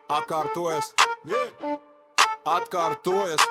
Atkārtojas, atkārtojas.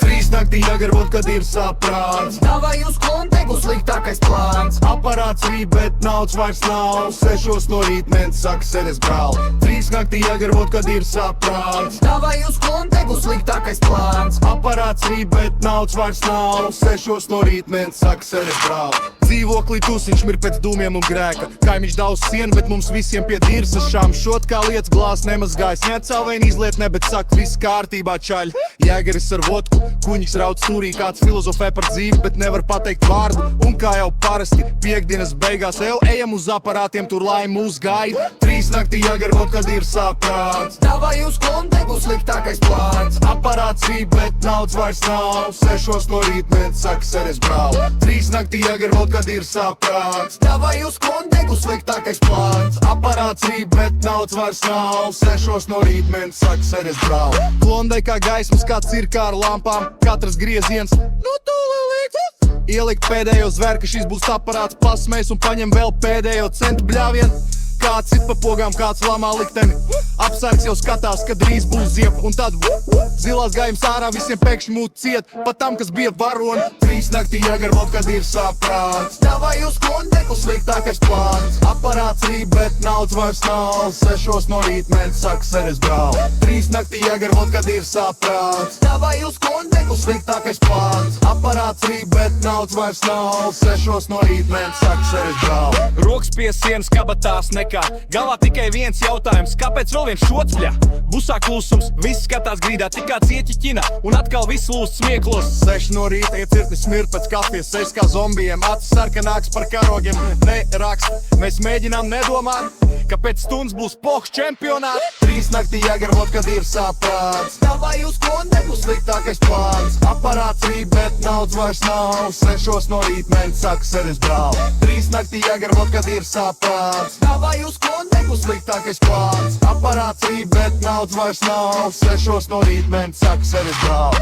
Trīs naktī jāgarvot, kad ir saprāts. Davai uz kontegu sliktākais plāns. Aparāts rīt, bet naudas vairs nav. 6 no rīt mens saka sedes brāl. Trīs naktī jāgarvot, kad ir saprāts. Davai uz kontegu sliktākais plāns. Aparāts rīt, bet naudas vairs nav. 6 no rīt mens saka sedes brāl. Dzīvoklī tusiņš mir pēc dūmiem un grēka. Kaimiņš daudz sienu, bet mums visiem pie dirsas šām. Šot kā lietas glās nemazgājas. Neatcāvēni izliet ne, bet saka viss kārtībā čaļ. Jēgeris ar vodku, kuņiks raud stūrī. Kāds filozofē par dzīvi, bet nevar pateikt vārdu. Un kā jau parasti, piekdienas beigās ejam uz aparātiem, tur lai mūs gaida. Trīs naktī jāgarvot, kad ir saprāts. Davai uz kontegu sliktākais plāns. Aparāts rīt, bet naudas vairs nav. 6 no rīt mens saka sedes brāl. Trīs naktī jāgarvot, kad ir saprāts. Davai uz kontegu sliktākais plāns. Aparāts rīt, bet naudas vairs nav. 6 no rīt mens saka sedes brāl. Klondai kā gaismas, kā cirkā ar lampām. Katrs grieziens, nu tūlī likt. Ielikt pēdējo zver, ka šis būs aparāts. Pasmēs un paņem vēl pēdējo centu bļāvienu. Kāds sit pa pogām, kāds lamā likteni. Apsargs jau skatās, ka drīz būs ziep. Un tad zilās gājums ārā, visiem pēkšņi mūt ciet. Pat tam, kas bija varoni. Trīs naktī jāgarvot, kad ir saprāts. Davai uz kontegu sliktākais plāns. Aparāts rīt, bet naudas vairs nav. 6 no rīt mens saka sedes brāl. Trīs naktī jāgarvot, kad ir saprāts. Davai uz kontegu sliktākais plāns. Aparāts rīt, bet naudas vairs nav. 6 no rīt mens saka sedes brāl. Rokas pie sienas kabatās nekā. Galvā tikai viens jautājums, kāpēc vēl viens šots, bļa? Busā klusums, viss skatās grīdā, tik kā cieķi ķina. Un atkal viss lūst smieklos. 6 no rīta iecirti smirt pēc kafijas. 6 kā zombijiem, acis sarkanāks par karogiem. Nerakst, mēs mēģinām nedomāt, ka pēc stundas būs pohs čempionāts. Trīs naktī jāgarvot, kad ir saprāts. Davai uz kontegu sliktākais plāns. Aparāts rīt, bet naudas vairs nav. 6 no rīt mens saka sedes brāl. Trīs naktī jāgarvot, kad ir saprāts. Davai uz kontegu Sliktākais plāns. Aparāts rīt, bet naudas vairs nav. 6 no rīt mens saka sedes brāl.